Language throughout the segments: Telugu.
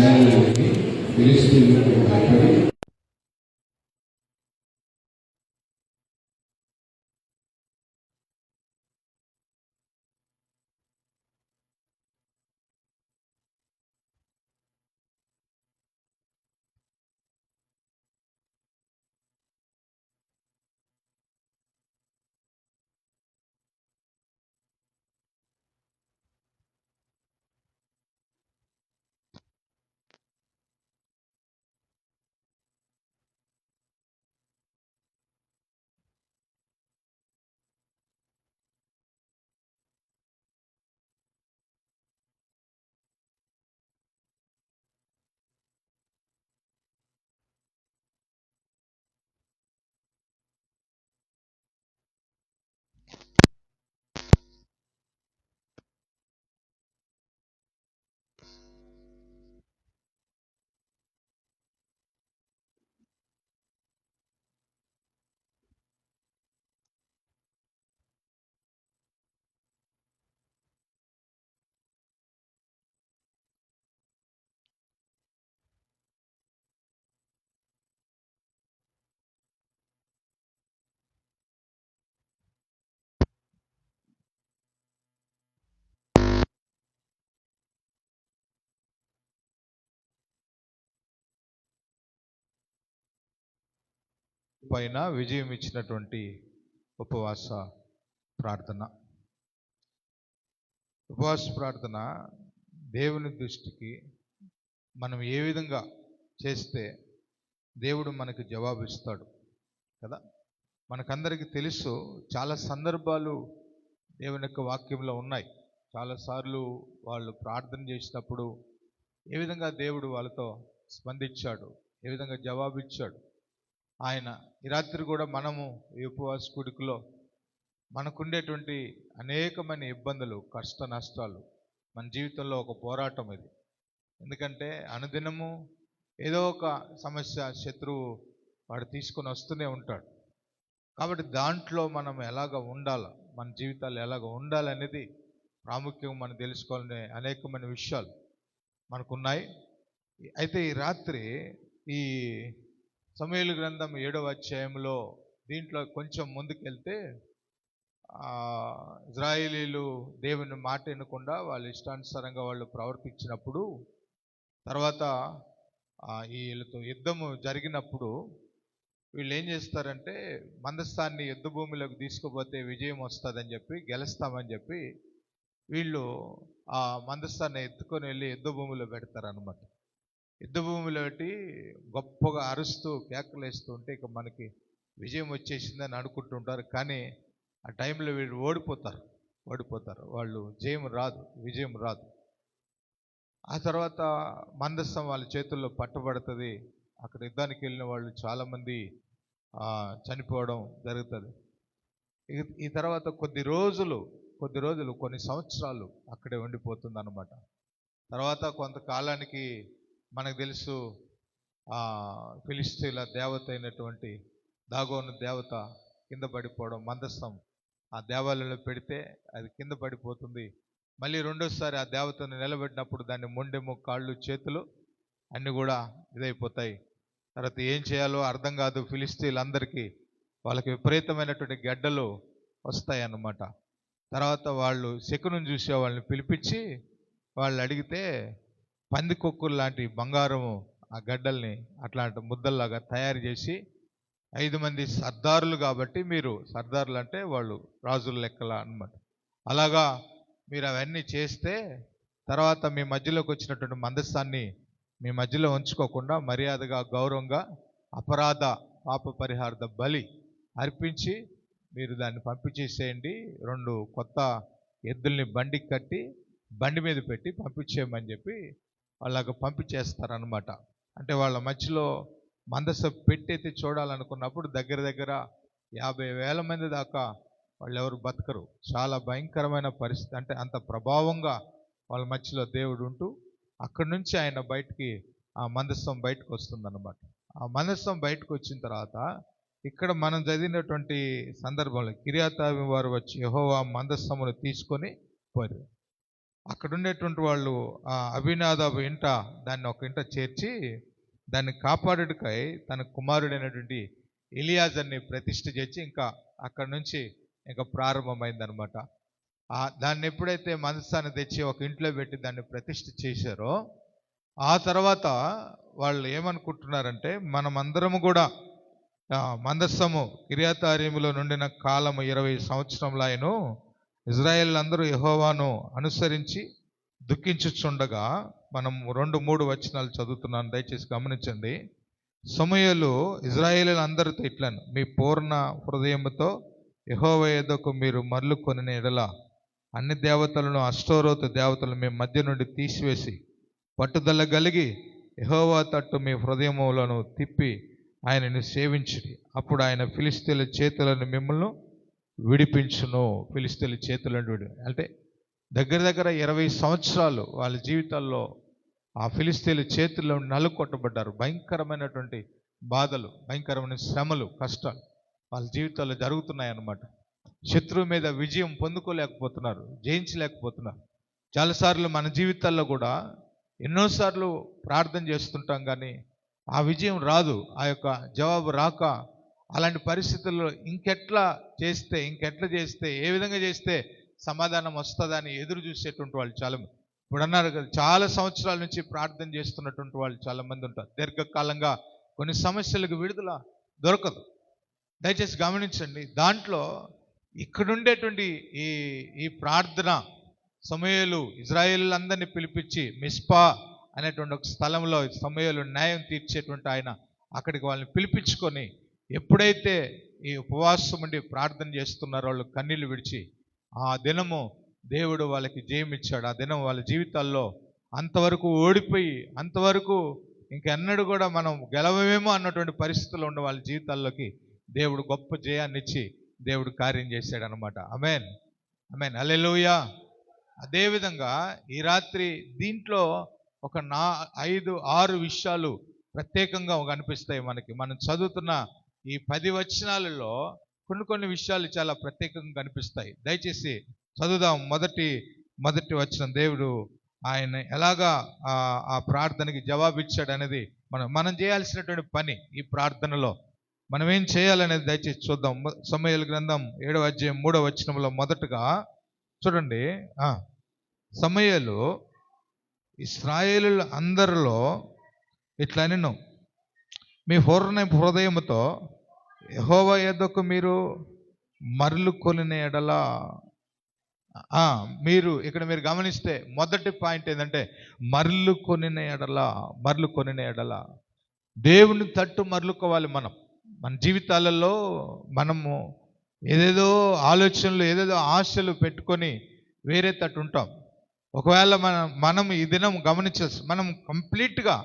ఇశ్రాయేలుకి ఫిలిష్తీయులకు భయపడి పైన విజయం ఇచ్చినటువంటి ఉపవాస ప్రార్థన. ఉపవాస ప్రార్థన దేవుని దృష్టికి మనం ఏ విధంగా చేస్తే దేవుడు మనకు జవాబిస్తాడు కదా. మనకందరికీ తెలుసు, చాలా సందర్భాలు దేవుని యొక్క వాక్యంలో ఉన్నాయి. చాలాసార్లు వాళ్ళు ప్రార్థన చేసినప్పుడు ఏ విధంగా దేవుడు వాళ్ళతో స్పందించాడు, ఏ విధంగా జవాబిచ్చాడు. ఆయన ఈ రాత్రి కూడా మనము ఈ ఉపవాస కూడికలో మనకుండేటువంటి అనేకమైన ఇబ్బందులు, కష్ట నష్టాలు, మన జీవితంలో ఒక పోరాటం ఇది. ఎందుకంటే అనుదినము ఏదో ఒక సమస్య శత్రువు వాడు తీసుకొని వస్తూనే ఉంటాడు. కాబట్టి దాంట్లో మనం ఎలాగ ఉండాలి, మన జీవితాలు ఎలాగ ఉండాలనేది ప్రాముఖ్యంగా మనం తెలుసుకోవాలనే అనేకమైన విషయాలు మనకున్నాయి. అయితే ఈ రాత్రి ఈ సమూయేలు గ్రంథం 7వ అధ్యాయంలో దీంట్లో కొంచెం ముందుకెళ్తే ఇజ్రాయేలీలు దేవుని మాట వినకుండా వాళ్ళ ఇష్టానుసారంగా వాళ్ళు ప్రవర్తించినప్పుడు, తర్వాత వీళ్ళతో యుద్ధము జరిగినప్పుడు వీళ్ళు ఏం చేస్తారంటే, మందస్థాన్ని యుద్ధ భూమిలోకి తీసుకుపోతే విజయం వస్తుందని చెప్పి, గెలుస్తామని చెప్పి వీళ్ళు ఆ మందస్థాన్ని ఎత్తుకొని వెళ్ళి యుద్ధ భూమిలో పెడతారనమాట. యుద్ధ భూమిలో పెట్టి గొప్పగా అరుస్తూ కేకలేస్తూ ఉంటే ఇక మనకి విజయం వచ్చేసిందని అనుకుంటుంటారు. కానీ ఆ టైంలో వీళ్ళు ఓడిపోతారు. వాళ్ళు విజయం రాదు. ఆ తర్వాత మందస్థం వాళ్ళ చేతుల్లో పట్టబడుతుంది. అక్కడ యుద్ధానికి వెళ్ళిన వాళ్ళు చాలామంది చనిపోవడం జరుగుతుంది. ఈ తర్వాత కొద్ది రోజులు కొన్ని సంవత్సరాలు అక్కడే ఉండిపోతుంది అన్నమాట. తర్వాత కొంతకాలానికి మనకు తెలుసు, ఫిలిష్తీయుల దేవత అయినటువంటి దాగోను దేవత కింద పడిపోవడం, మందస్థం ఆ దేవాలయంలో పెడితే అది కింద పడిపోతుంది. మళ్ళీ రెండోసారి ఆ దేవతను నిలబెట్టినప్పుడు దాన్ని మొండెము, కాళ్ళు, చేతులు అన్నీ కూడా ఇదైపోతాయి. తర్వాత ఏం చేయాలో అర్థం కాదు ఫిలిష్తీయులందరికీ. వాళ్ళకి విపరీతమైనటువంటి గడ్డలు వస్తాయి అన్నమాట. తర్వాత వాళ్ళు శకునం చూసే వాళ్ళని పిలిపించి వాళ్ళు అడిగితే పందికొక్కులు లాంటి బంగారము ఆ గడ్డల్ని అట్లాంటి ముద్దల్లాగా తయారు చేసి 5 మంది సర్దారులు, కాబట్టి మీరు సర్దారులు అంటే వాళ్ళు రాజుల లెక్కల అన్నమాట, అలాగా మీరు అవన్నీ చేస్తే తర్వాత మీ మధ్యలోకి వచ్చినటువంటి మందస్థాన్ని మీ మధ్యలో ఉంచుకోకుండా మర్యాదగా, గౌరవంగా అపరాధ పాప పరిహారార్థ బలి అర్పించి మీరు దాన్ని పంపించేసేయండి. 2 కొత్త ఎద్దుల్ని బండికి కట్టి బండి మీద పెట్టి పంపించేయమని చెప్పి వాళ్ళకు పంపించేస్తారనమాట. అంటే వాళ్ళ మధ్యలో మందసం పెట్టయితే చూడాలనుకున్నప్పుడు దగ్గర 50,000 మంది దాకా వాళ్ళు ఎవరు బతకరు. చాలా భయంకరమైన పరిస్థితి. అంటే అంత ప్రభావంగా వాళ్ళ మధ్యలో దేవుడు ఉంటూ అక్కడి నుంచి ఆయన బయటికి ఆ మందసం బయటకు వస్తుందన్నమాట. ఆ మందసం బయటకు వచ్చిన తర్వాత ఇక్కడ మనం చదివినటువంటి సందర్భంలో కిర్యాతాయిము వారు వచ్చి యెహోవా మందసమును తీసుకొని పోయారు. అక్కడ ఉండేటువంటి వాళ్ళు ఆ అభినాదాబు ఇంట దాన్ని ఒక ఇంట చేర్చి దాన్ని కాపాడుటకై తన కుమారుడైనటువంటి ఎలియాజర్ని ప్రతిష్ఠ చేసి ఇంకా అక్కడి నుంచి ఇంకా ప్రారంభమైందనమాట. దాన్ని ఎప్పుడైతే మందసాన్ని తెచ్చి ఒక ఇంట్లో పెట్టి దాన్ని ప్రతిష్ఠ చేశారో ఆ తర్వాత వాళ్ళు ఏమనుకుంటున్నారంటే మనమందరము కూడా మందస్సము కిర్యాతారీములో నుండిన కాలము 20 సంవత్సరములాయను ఇజ్రాయేల్ అందరూ యెహోవాను అనుసరించి దుఃఖించుచుండగా, మనం 2-3 వచనాలు చదువుతున్నాను, దయచేసి గమనించండి. సమూయేలు ఇజ్రాయేలీయుల అందరితో ఇట్లను, మీ పూర్ణ హృదయముతో యెహోవా యొద్దకు మీరు మరలుకొనిన ఎడల అన్ని దేవతలను అష్టోరోతు దేవతలను మీ మధ్య నుండి తీసివేసి పట్టుదల కలిగి యెహోవా తట్టు మీ హృదయములను తిప్పి ఆయనను సేవించుడి. అప్పుడు ఆయన ఫిలిష్తీయుల చేతులను మిమ్మల్ని విడిపించును. ఫిలిష్తీయుల చేతులను అంటే దగ్గర 20 సంవత్సరాలు వాళ్ళ జీవితాల్లో ఆ ఫిలిష్తీయుల చేతుల్లో నలుకొట్టబడ్డారు. భయంకరమైనటువంటి బాధలు, భయంకరమైన శ్రమలు, కష్టాలు వాళ్ళ జీవితాల్లో జరుగుతున్నాయి అన్నమాట. శత్రువు మీద విజయం పొందుకోలేకపోతున్నారు, జయించలేకపోతున్నారు. చాలాసార్లు మన జీవితాల్లో కూడా ఎన్నోసార్లు ప్రార్థన చేస్తుంటాం, కానీ ఆ విజయం రాదు, ఆ యొక్క జవాబు రాక అలాంటి పరిస్థితుల్లో ఇంకెట్లా చేస్తే ఏ విధంగా చేస్తే సమాధానం వస్తుందని ఎదురు చూసేటువంటి వాళ్ళు చాలా. ఇప్పుడు అన్నారు కదా, చాలా సంవత్సరాల నుంచి ప్రార్థన చేస్తున్నటువంటి వాళ్ళు చాలా మంది ఉంటారు. దీర్ఘకాలంగా కొన్ని సమస్యలకు విడుదల దొరకదు. దయచేసి గమనించండి. దాంట్లో ఇక్కడుండేటువంటి ఈ ప్రార్థన సమూయేలు ఇజ్రాయేలీయులందరినీ పిలిపించి మిస్పా అనేటువంటి ఒక స్థలంలో సమూయేలు న్యాయం తీర్చేటువంటి ఆయన అక్కడికి వాళ్ళని పిలిపించుకొని ఎప్పుడైతే ఈ ఉపవాసం ఉండి ప్రార్థన చేస్తున్నారో వాళ్ళు కన్నీళ్లు విడిచి ఆ దినము దేవుడు వాళ్ళకి జయం ఇచ్చాడు. ఆ దినం వాళ్ళ జీవితాల్లో అంతవరకు ఓడిపోయి అంతవరకు ఇంకెన్నడూ కూడా మనం గెలవమేమో అన్నటువంటి పరిస్థితుల్లో ఉన్న వాళ్ళ జీవితాల్లోకి దేవుడు గొప్ప జయాన్ని ఇచ్చి దేవుడు కార్యం చేశాడు అనమాట. ఆమేన్, ఆమేన్, హల్లెలూయా. అదేవిధంగా ఈ రాత్రి దీంట్లో ఒక 5-6 విషయాలు ప్రత్యేకంగా కనిపిస్తాయి మనకి. మనం చదువుతున్న ఈ 10 వచనాలలో కొన్ని విషయాలు చాలా ప్రత్యేకంగా కనిపిస్తాయి. దయచేసి చదువుదాం. మొదటి వచనం, దేవుడు ఆయన ఎలాగా ఆ ప్రార్థనకి జవాబిచ్చాడు అనేది మనం చేయాల్సినటువంటి పని. ఈ ప్రార్థనలో మనం ఏం చేయాలనేది దయచేసి చూద్దాం. సమూయేలు గ్రంథం 7వ అధ్యాయం 3వ వచనంలో మొదటగా చూడండి. సమూయేలు ఇశ్రాయేలీయుల అందరిలో ఇట్లా అనెను, మీ పూర్ణ హృదయముతో యెహోవా యొద్దకు మీరు మరలుకొనిన ఎడల. ఇక్కడ మీరు గమనిస్తే మొదటి పాయింట్ ఏంటంటే మరలుకొనిన ఎడల. దేవుని తట్టు మరలుకోవాలి. మన జీవితాలలో మనము ఏదేదో ఆలోచనలు, ఏదేదో ఆశలు పెట్టుకొని వేరే తట్టు ఉంటాం. ఒకవేళ మనం ఈ దినం గమనించాల్సి, మనం కంప్లీట్గా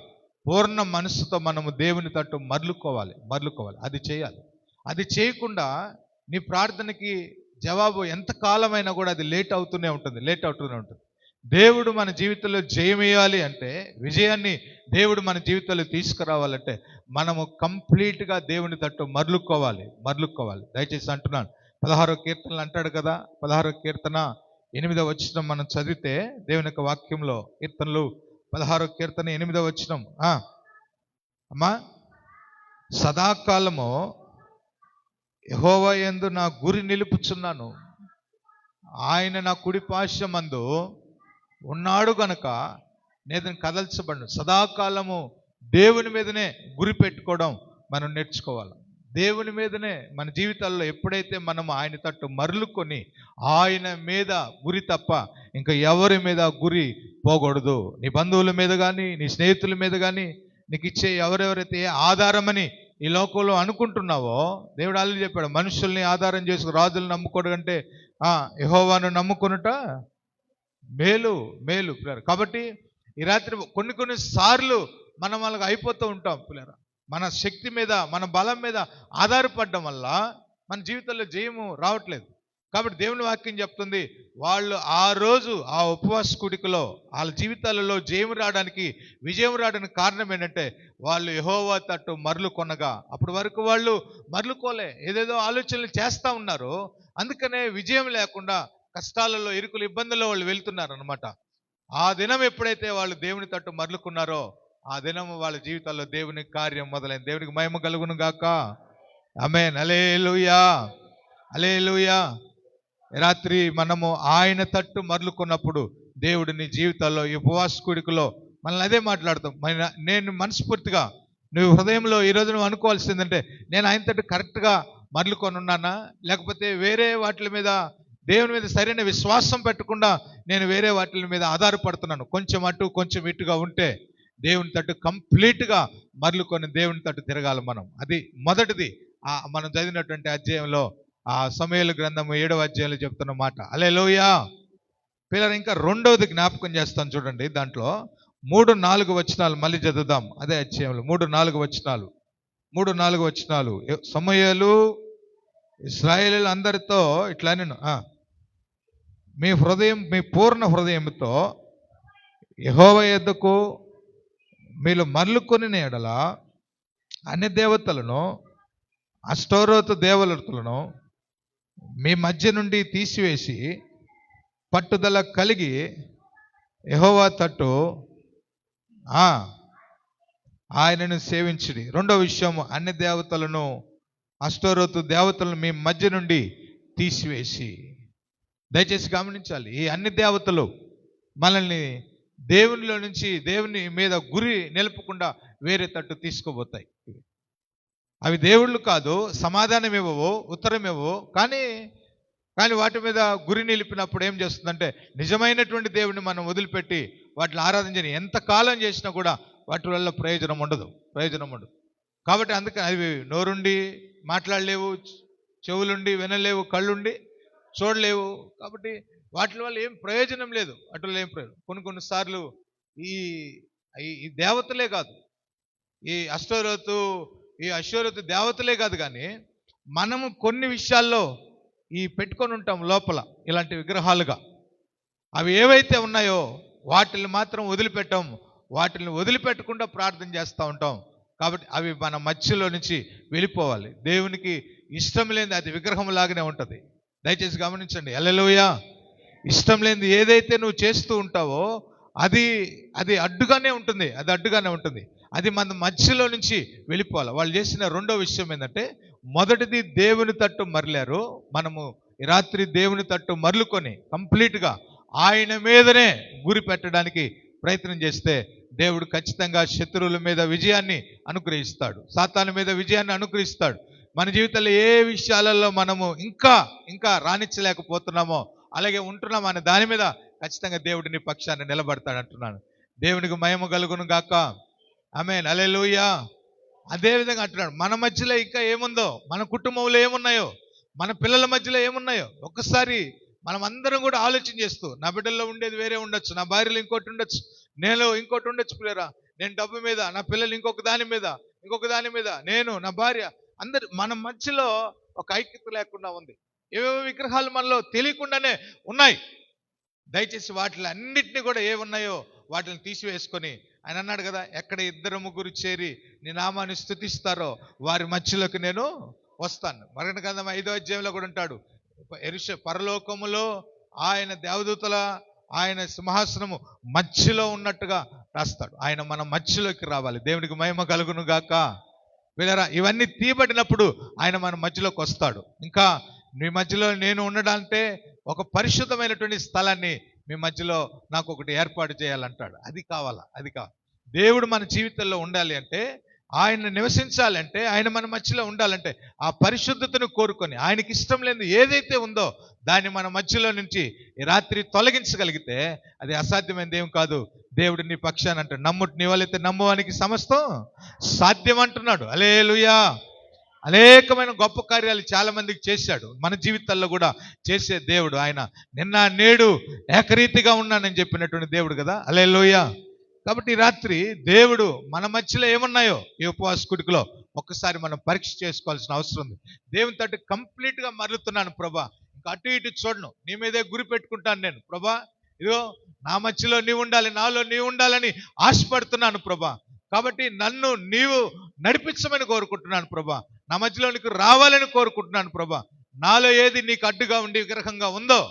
పూర్ణ మనసుతో మనము దేవుని తట్టు మరలుకోవాలి. అది చేయాలి. అది చేయకుండా నీ ప్రార్థనకి జవాబు ఎంత కాలమైనా కూడా అది లేట్ అవుతూనే ఉంటుంది. దేవుడు మన జీవితంలో జయమేయాలి అంటే, విజయాన్ని దేవుడు మన జీవితంలో తీసుకురావాలంటే మనము కంప్లీట్గా దేవుని తట్టు మరలుకోవాలి. దయచేసి అంటున్నాను, 16వ కీర్తనలు అంటాడు కదా, 16వ కీర్తన 8వ వచనం మనం చదివితే దేవుని యొక్క వాక్యంలో, కీర్తనలు 16వ కీర్తన 8వ వచనం, అమ్మా, సదాకాలము యెహోవా యందు నా గురి నిలుపుచున్నాను, ఆయన నా కుడి పార్శ్వమందు ఉన్నాడు గనుక నేను కదల్చబడను. సదాకాలము దేవుని మీదనే గురి పెట్టుకోవడం మనం నేర్చుకోవాలి. దేవుని మీదనే మన జీవితాల్లో ఎప్పుడైతే మనం ఆయన తట్టు మరలుకొని ఆయన మీద గురి తప్ప ఇంకా ఎవరి మీద గురి పోకూడదు. నీ బంధువుల మీద కానీ, నీ స్నేహితుల మీద కానీ, నీకు ఇచ్చే ఎవరెవరైతే ఆధారమని ఈ లోకంలో అనుకుంటున్నావో, దేవుడు ఆల్రెడీ చెప్పాడు, మనుషుల్ని ఆధారం చేసుకు రాజులను నమ్ముకోవడం కంటే యెహోవాను నమ్ముకొనుట మేలు. కాబట్టి ఈ రాత్రి కొన్ని సార్లు మనం వాళ్ళకి అయిపోతూ ఉంటాం పిల్లరా. మన శక్తి మీద, మన బలం మీద ఆధారపడడం వల్ల మన జీవితంలో జయము రావట్లేదు. కాబట్టి దేవుని వాక్యం చెప్తుంది, వాళ్ళు ఆ రోజు ఆ ఉపవాస కూడికలో వాళ్ళ జీవితాలలో జయం రావడానికి, విజయం రావడానికి కారణం ఏంటంటే వాళ్ళు యెహోవా తట్టు మరలుకొనగా. అప్పటి వరకు వాళ్ళు మరలుకోలే, ఏదేదో ఆలోచనలు చేస్తూ ఉన్నారు. అందుకనే విజయం లేకుండా కష్టాలలో, ఇరుకులు, ఇబ్బందుల్లో వాళ్ళు వెళ్తున్నారు అనమాట. ఆ దినం ఎప్పుడైతే వాళ్ళు దేవుని తట్టు మరలుకున్నారో ఆ దినం వాళ్ళ జీవితాల్లో దేవుని కార్యం మొదలైంది. దేవునికి మహిమ కలుగును గాక. ఆమేన్. హల్లెలూయా, హల్లెలూయా. రాత్రి మనము ఆయన తట్టు మరలుకున్నప్పుడు దేవుడు నీ జీవితాల్లో ఈ ఉపవాస కూడికలో మనల్ని అదే మాట్లాడతాం. నేను మనస్ఫూర్తిగా నువ్వు హృదయంలో ఈరోజు నువ్వు అనుకోవాల్సిందంటే, నేను ఆయన తట్టు కరెక్ట్గా మరలుకొని ఉన్నానా, లేకపోతే వేరే వాటి మీద దేవుని మీద సరైన విశ్వాసం పెట్టకుండా నేను వేరే వాటి మీద ఆధారపడుతున్నాను. కొంచెం అటు కొంచెం ఇటుగా ఉంటే దేవుని తట్టు కంప్లీట్గా మరలుకొని దేవుని తట్టు తిరగాలి మనం. అది మొదటిది. మనం చదివినటువంటి అధ్యాయంలో ఆ సమూయేలు గ్రంథము 7వ అధ్యాయంలో చెప్తున్న మాట. హల్లెలూయా. పిల్లలు, ఇంకా రెండవది జ్ఞాపకం చేస్తాను చూడండి. దాంట్లో 3-4 వచనాలు మళ్ళీ చదువుదాం. అదే అధ్యాయంలో 3-4 వచనాలు. 3-4 వచనాలు. సమూయేలు ఇశ్రాయేలీయులు అందరితో ఇట్లా నేను మీ పూర్ణ హృదయంతో యెహోవా యొద్దకు మీరు మరలుకొని ఎడల అన్ని దేవతలను అష్టోరోతు దేవతలను మీ మధ్య నుండి తీసివేసి పట్టుదల కలిగి యెహోవా తట్టు ఆయనను సేవించుడి. రెండో విషయం, అన్ని దేవతలను అష్టోరోతు దేవతలను మీ మధ్య నుండి తీసివేసి. దయచేసి గమనించాలి, ఈ అన్ని దేవతలు మనల్ని దేవునిలో నుంచి దేవుని మీద గురి నిలుపకుండా వేరే తట్టు తీసుకుపోతాయి. అవి దేవుళ్ళు కాదు, సమాధానం ఇవ్వవు, ఉత్తరం ఇవ్వవు. కానీ వాటి మీద గురి నిలిపినప్పుడు ఏం చేస్తుందంటే, నిజమైనటువంటి దేవుడిని మనం వదిలిపెట్టి వాటిని ఆరాధించని ఎంతకాలం చేసినా కూడా వాటి వల్ల ప్రయోజనం ఉండదు. కాబట్టి అందుకని అవి నోరుండి మాట్లాడలేవు, చెవులుండి వినలేవు, కళ్ళుండి చూడలేవు. కాబట్టి వాటి వల్ల ఏం ప్రయోజనం లేదు. వాటి వల్ల ఏం ప్రయోజనం. కొన్నిసార్లు ఈ దేవతలే కాదు, ఈ అశ్వరోతు దేవతలే కాదు, కానీ మనము కొన్ని విషయాల్లో పెట్టుకొని ఉంటాం లోపల ఇలాంటి విగ్రహాలుగా. అవి ఏవైతే ఉన్నాయో వాటిని మాత్రం వదిలిపెట్టాం. వాటిని వదిలిపెట్టకుండా ప్రార్థన చేస్తూ ఉంటాం. కాబట్టి అవి మన మధ్యలో నుంచి వెళ్ళిపోవాలి. దేవునికి ఇష్టం లేనిది అది విగ్రహం లాగానే ఉంటుంది. దయచేసి గమనించండి. హల్లెలూయా. ఇష్టం లేనిది ఏదైతే నువ్వు చేస్తూ ఉంటావో అది అడ్డుగానే ఉంటుంది. అది మన మధ్యలో నుంచి వెళ్ళిపోవాలి. వాళ్ళు చేసిన రెండో విషయం ఏంటంటే, మొదటిది దేవుని తట్టు మరలారు. మనము ఈ రాత్రి దేవుని తట్టు మరలుకొని కంప్లీట్గా ఆయన మీదనే గురి పెట్టడానికి ప్రయత్నం చేస్తే దేవుడు ఖచ్చితంగా శత్రువుల మీద విజయాన్ని అనుగ్రహిస్తాడు, సాతాను మీద విజయాన్ని అనుగ్రహిస్తాడు. మన జీవితంలో ఏ విషయాలలో మనము ఇంకా రాణించలేకపోతున్నామో, అలాగే ఉంటున్నాం అనే దాని మీద ఖచ్చితంగా దేవుడిని పక్షాన్ని నిలబడతాడు అంటున్నాను. దేవునికి మహిమ కలుగును గాక. ఆమేన్. హల్లెలూయా. అదేవిధంగా అంటున్నాడు, మన మధ్యలో ఇంకా ఏముందో, మన కుటుంబంలో ఏమున్నాయో, మన పిల్లల మధ్యలో ఏమున్నాయో ఒక్కసారి మనం అందరం కూడా ఆలోచన చేస్తూ, నా బిడ్డల్లో ఉండేది వేరే ఉండొచ్చు, నా భార్యలో ఇంకోటి ఉండొచ్చు, నేను ఇంకోటి ఉండొచ్చు పిల్లరా, నేను డబ్బు మీద, నా పిల్లలు ఇంకొక దాని మీద, నేను నా భార్య, అందరు మన మధ్యలో ఒక ఐక్యత లేకుండా ఉంది. ఏవేవో విగ్రహాలు మనలో తెలియకుండానే ఉన్నాయి. దయచేసి వాటిని అన్నిటినీ కూడా ఏమున్నాయో వాటిని తీసివేసుకొని, ఆయన అన్నాడు కదా, ఎక్కడ 2-3 చేరి నీ నామాన్ని స్తుతిస్తారో వారి మధ్యలోకి నేను వస్తాను. మరణ గ్రంథం 5వ అధ్యాయంలో కూడా ఉంటాడు, పరలోకములో ఆయన దేవదూతల ఆయన సింహాసనము మధ్యలో ఉన్నట్టుగా రాస్తాడు. ఆయన మన మధ్యలోకి రావాలి. దేవునికి మహిమ కలుగును గాక. వీళ్ళరా, ఇవన్నీ తీయబడినప్పుడు ఆయన మన మధ్యలోకి వస్తాడు. ఇంకా మీ మధ్యలో నేను ఉండడాలంటే ఒక పరిశుద్ధమైనటువంటి స్థలాన్ని మీ మధ్యలో నాకు ఒకటి ఏర్పాటు చేయాలంటాడు. అది కావాలా? దేవుడు మన జీవితంలో ఉండాలి అంటే, ఆయన నివసించాలంటే, ఆయన మన మధ్యలో ఉండాలంటే ఆ పరిశుద్ధతను కోరుకొని ఆయనకి ఇష్టం లేని ఏదైతే ఉందో దాన్ని మన మధ్యలో నుంచి ఈ రాత్రి తొలగించగలిగితే అది అసాధ్యమైనది ఏం కాదు. దేవుడు నీ పక్షాన అంటే నీ వాళ్ళైతే నమ్మువానికి సమస్తం సాధ్యం అంటున్నాడు. హల్లెలూయా. అనేకమైన గొప్ప కార్యాలు చాలా మందికి చేశాడు. మన జీవితాల్లో కూడా చేసే దేవుడు ఆయన. నిన్న నేడు ఏకరీతిగా ఉన్నానని చెప్పినటువంటి దేవుడు కదా. హల్లెలూయా. కాబట్టి రాత్రి దేవుడు మన మధ్యలో ఏమున్నాయో ఈ ఉపవాస కూడికలో ఒక్కసారి మనం పరీక్ష చేసుకోవాల్సిన అవసరం ఉంది. దేవుని తట్టు కంప్లీట్గా మరలుతున్నాను ప్రభా, ఇంకా అటు ఇటు చూడను, నీ మీదే గురి పెట్టుకుంటాను నేను ప్రభా. ఇదిగో నా మధ్యలో నీవు ఉండాలి, నాలో నీవు ఉండాలని ఆశపడుతున్నాను ప్రభా. కాబట్టి నన్ను నీవు నడిపించమని కోరుకుంటున్నాను ప్రభా. నా మధ్యలో నీకు రావాలని కోరుకుంటున్నాను ప్రభా. నాలో ఏది నీకు అడ్డుగా ఉండి విగ్రహంగా ఉందో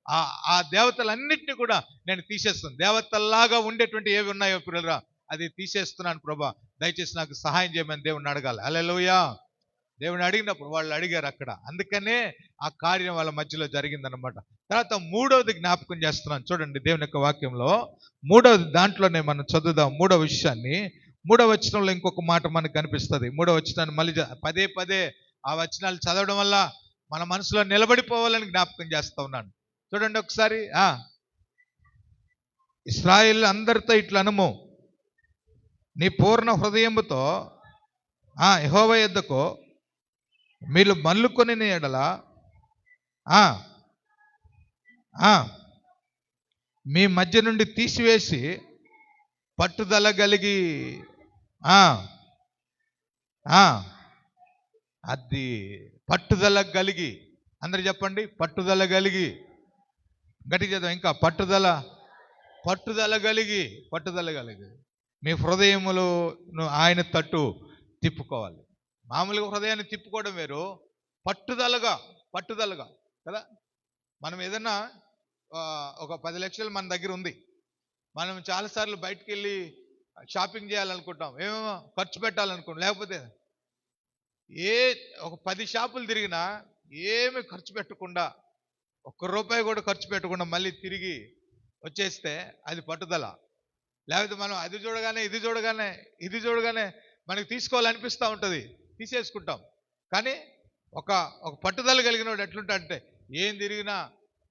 ఆ దేవతలన్నింటినీ కూడా నేను తీసేస్తాను. దేవతల్లాగా ఉండేటువంటి ఏవి ఉన్నాయో పిల్లరా అది తీసేస్తున్నాను ప్రభా, దయచేసి నాకు సహాయం చేయమని దేవుడిని అడగాలి. హల్లెలూయా. దేవుని అడిగినప్పుడు వాళ్ళు అడిగారు అక్కడ, అందుకనే ఆ కార్యం వాళ్ళ మధ్యలో జరిగిందనమాట. తర్వాత మూడవది జ్ఞాపకం చేస్తున్నాను చూడండి దేవుని యొక్క వాక్యంలో. మూడవది దాంట్లోనే మనం చదువుదాం మూడవ విషయాన్ని. మూడవ వచనంలో ఇంకొక మాట మనకు కనిపిస్తుంది. మూడవ వచనాన్ని మళ్ళీ పదే పదే ఆ వచనాలు చదవడం వల్ల మన మనసులో నిలబడిపోవాలని జ్ఞాపకం చేస్తా ఉన్నాను. చూడండి ఒకసారి. ఇశ్రాయేలు అందరితో ఇట్లా అనుము, నీ పూర్ణ హృదయముతో యెహోవా యొద్దకు మీరు మల్లుకొని ఎడల మీ మధ్య నుండి తీసివేసి పట్టుదల కలిగి అది పట్టుదల కలిగి, అందరు చెప్పండి, పట్టుదల కలిగి. గట్టి చేద్దాం ఇంకా, పట్టుదల కలిగి మీ హృదయములు ఆయన తట్టు తిప్పుకోవాలి. మామూలుగా హృదయాన్ని తిప్పుకోవడం వేరు, పట్టుదలగా కదా. మనం ఏదన్నా ఒక 10 లక్షలు మన దగ్గర ఉంది, మనం చాలాసార్లు బయటికి వెళ్ళి షాపింగ్ చేయాలనుకుంటాం, ఏమేమో ఖర్చు పెట్టాలనుకుంటాం, లేకపోతే ఒక 10 షాపులు తిరిగినా ఏమి ఖర్చు పెట్టకుండా, ₹1 కూడా ఖర్చు పెట్టకుండా మళ్ళీ తిరిగి వచ్చేస్తే అది పట్టుదల. లేకపోతే మనం అది చూడగానే ఇది చూడగానే మనకి తీసుకోవాలనిపిస్తూ ఉంటుంది, తీసేసుకుంటాం. కానీ ఒక పట్టుదల కలిగిన వాడు ఎట్లుంటాడంటే ఏం తిరిగినా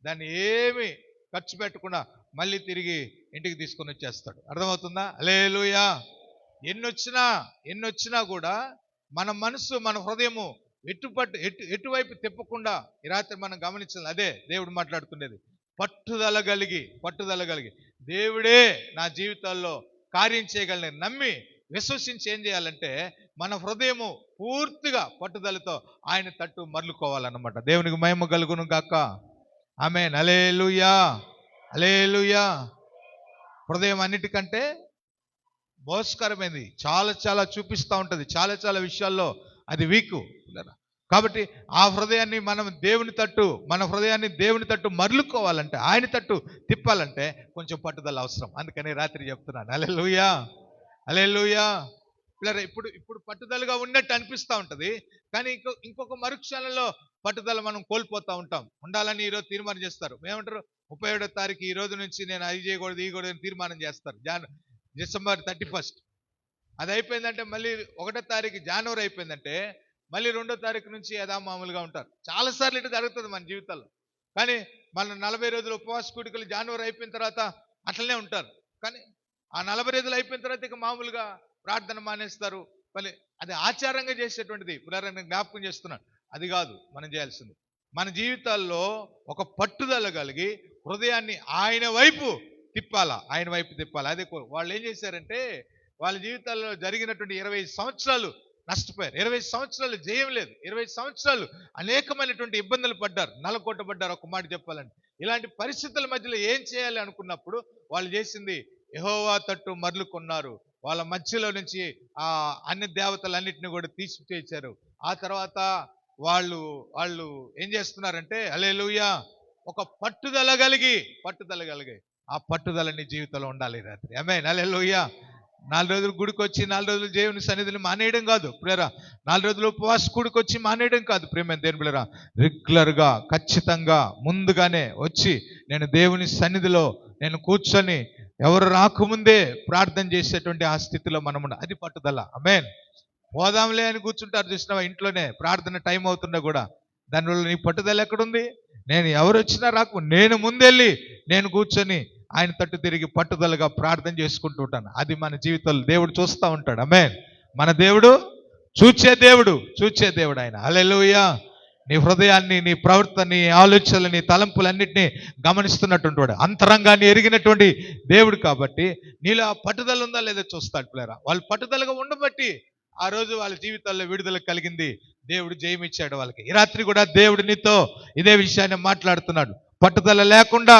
దాన్ని ఏమి ఖర్చు పెట్టకుండా మళ్ళీ తిరిగి ఇంటికి తీసుకొని వచ్చేస్తాడు. అర్థమవుతుందా? హల్లెలూయా. ఎన్నొచ్చినా కూడా మన మనసు, మన హృదయము ఎటువైపు తిప్పకుండా ఈ రాత్రి మనం గమనించాలి. అదే దేవుడు మాట్లాడుతున్నది. పట్టుదల కలిగి దేవుడే నా జీవితాల్లో కార్యం చేయగలని నమ్మి విశ్వసించి ఏం చేయాలంటే మన హృదయము పూర్తిగా పట్టుదలతో ఆయన తట్టు మరలుకోవాలన్నమాట. దేవునికి మహిమ కలుగును గాక. ఆమేన్. హల్లెలూయా. హృదయం అన్నిటికంటే మోసకరమైనది, చాలా చూపిస్తూ ఉంటుంది, చాలా విషయాల్లో అది వీకు. కాబట్టి ఆ హృదయాన్ని మనం మన హృదయాన్ని దేవుని తట్టు మరలుకోవాలంటే, ఆయన తట్టు తిప్పాలంటే కొంచెం పట్టుదల అవసరం. అందుకని రాత్రి చెప్తున్నాను. హల్లెలూయా. ఇప్పుడు పట్టుదలగా ఉన్నట్టు అనిపిస్తూ ఉంటుంది, కానీ ఇంకొక మరుక్షణంలో పట్టుదల మనం కోల్పోతూ ఉంటాం. ఉండాలని ఈరోజు తీర్మానం చేస్తారు. ఏమంటారు, 31వ తారీఖు ఈ రోజు నుంచి నేను అది చేయకూడదు, ఈ అని తీర్మానం చేస్తారు. డిసెంబర్ 31 అది అయిపోయిందంటే మళ్ళీ 1వ తారీఖు జనవరి అయిపోయిందంటే మళ్ళీ 2వ తారీఖు నుంచి యథామామూలుగా ఉంటారు. చాలాసార్లు ఇటు జరుగుతుంది మన జీవితాల్లో. కానీ మన 40 రోజులు ఉపవాస కూడికలు జనవరి అయిపోయిన తర్వాత అట్లనే ఉంటారు. కానీ ఆ 40 రోజులు అయిపోయిన తర్వాత ఇక మామూలుగా ప్రార్థన మానేస్తారు. మళ్ళీ అది ఆచారంగా చేసేటువంటిది. పునరాన్ని జ్ఞాపకం చేస్తున్నాను, అది కాదు మనం చేయాల్సింది. మన జీవితాల్లో ఒక పట్టుదల కలిగి హృదయాన్ని ఆయన వైపు తిప్పాలా. అదే వాళ్ళు ఏం చేశారంటే, వాళ్ళ జీవితాల్లో జరిగినటువంటి 20 సంవత్సరాలు నష్టపోయారు. 20 సంవత్సరాలు జయం లేదు. 20 సంవత్సరాలు అనేకమైనటువంటి ఇబ్బందులు పడ్డారు, నలకొట్టబడ్డారు. ఒక మాట చెప్పాలంటే ఇలాంటి పరిస్థితుల మధ్యలో ఏం చేయాలి అనుకున్నప్పుడు వాళ్ళు చేసింది యెహోవా తట్టు మరలుకున్నారు. వాళ్ళ మధ్యలో నుంచి ఆ అన్ని దేవతలన్నింటినీ కూడా తీసిచేశారు. ఆ తర్వాత వాళ్ళు ఏం చేస్తున్నారంటే, హల్లెలూయా, ఒక పట్టుదల కలిగి ఆ పట్టుదల నీ జీవితంలో ఉండాలి రాత్రి. ఆమేన్. హల్లెలూయా. 4 రోజులు గుడికి వచ్చి 4 రోజులు దేవుని సన్నిధిని మానేయడం కాదు ప్రియరా. 4 రోజులు ఉపవాస గుడికి వచ్చి మానేయడం కాదు ప్రియమైన దేవుని పిల్లరా. రెగ్యులర్గా ఖచ్చితంగా ముందుగానే వచ్చి నేను దేవుని సన్నిధిలో నేను కూర్చొని ఎవరు రాకముందే ప్రార్థన చేసేటువంటి ఆ స్థితిలో మనం ఉండాలి. అది పట్టుదల. ఆమేన్. పోదాంలే అని కూర్చుంటారు చూసినావా, ఇంట్లోనే ప్రార్థన టైం అవుతుండే కూడా. దానివల్ల నీ పట్టుదల ఎక్కడుంది? నేను ఎవరు వచ్చినా నేను ముందెళ్ళి నేను కూర్చొని ఆయన తట్టు తిరిగి పట్టుదలగా ప్రార్థన చేసుకుంటూ ఉంటాను. అది మన జీవితంలో దేవుడు చూస్తూ ఉంటాడు. ఆమేన్. మన దేవుడు చూచే దేవుడు ఆయన. హల్లెలూయా. నీ హృదయాన్ని, నీ ప్రవర్తన, నీ ఆలోచనలు, నీ తలంపులన్నింటినీ గమనిస్తున్నటువంటి అంతరంగాన్ని ఎరిగినటువంటి దేవుడు. కాబట్టి నీలో ఆ పట్టుదల ఉందా లేదా చూస్తాడు పిల్లరా. వాళ్ళు పట్టుదలగా ఉండబట్టి ఆ రోజు వాళ్ళ జీవితాల్లో విడుదల కలిగింది, దేవుడు జయం ఇచ్చాడు వాళ్ళకి. ఈ రాత్రి కూడా దేవుడు నీతో ఇదే విషయాన్ని మాట్లాడుతున్నాడు. పట్టుదల లేకుండా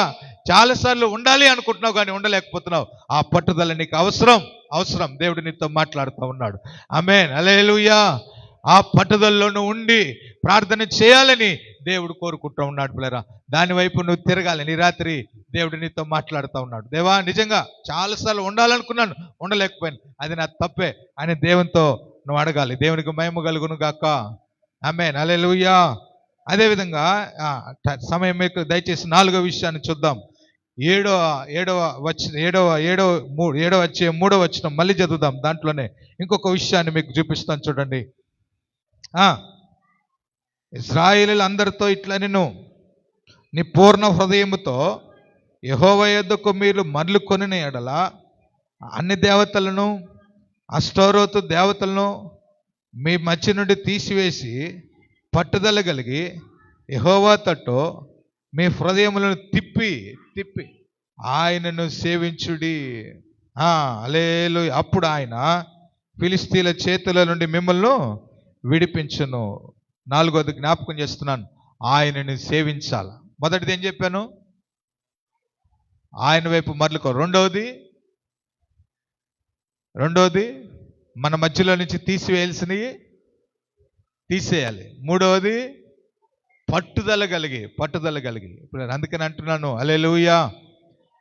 చాలాసార్లు ఉండాలి అనుకుంటున్నావు కానీ ఉండలేకపోతున్నావు. ఆ పట్టుదల నీకు అవసరం. దేవుడు నీతో మాట్లాడుతూ ఉన్నాడు. ఆమేన్. హల్లెలూయా. ఆ పట్టుదలలోనూ ఉండి ప్రార్థన చేయాలని దేవుడు కోరుకుంటూ ఉన్నాడు పిల్లరా. దాని వైపు నువ్వు తిరగాలి. నీ రాత్రి దేవుడు నీతో మాట్లాడుతూ ఉన్నాడు. దేవా, నిజంగా చాలాసార్లు ఉండాలనుకున్నాను, ఉండలేకపోయాను, అది నా తప్పే అని దేవునితో నువ్వు అడగాలి. దేవునికి మహిమ కలుగును గాక. ఆమేన్, హల్లెలూయా. అదేవిధంగా సమయం మీకు దయచేసి 4వ విషయాన్ని చూద్దాం. 3వ వచనం మళ్ళీ చదువుదాం. దాంట్లోనే ఇంకొక విషయాన్ని మీకు చూపిస్తాను చూడండి. ఇశ్రాయేలీయులు అందరితో ఇట్లా, నేను నీ పూర్ణ హృదయముతో యెహోవా యొద్దకు మీరు మరలు కొనిన ఎడల అన్ని దేవతలను, అష్టోరోతు దేవతలను మీ మధ్య నుండి తీసివేసి పట్టుదల కలిగి యెహోవా తట్టు మీ హృదయములను తిప్పి ఆయనను సేవించుడి. హల్లెలూయా. అప్పుడు ఆయన ఫిలిష్తీయుల చేతుల నుండి మిమ్మల్ని విడిపించును. 4వది జ్ఞాపకం చేస్తున్నాను, ఆయనని సేవించాల. మొదటిది ఏం చెప్పాను? ఆయన వైపు మరలుకో. రెండవది మన మధ్యలో నుంచి తీసివేయాల్సినవి తీసేయాలి. 3వది పట్టుదల కలిగి. ఇప్పుడు అందుకని అంటున్నాను, హల్లెలూయా.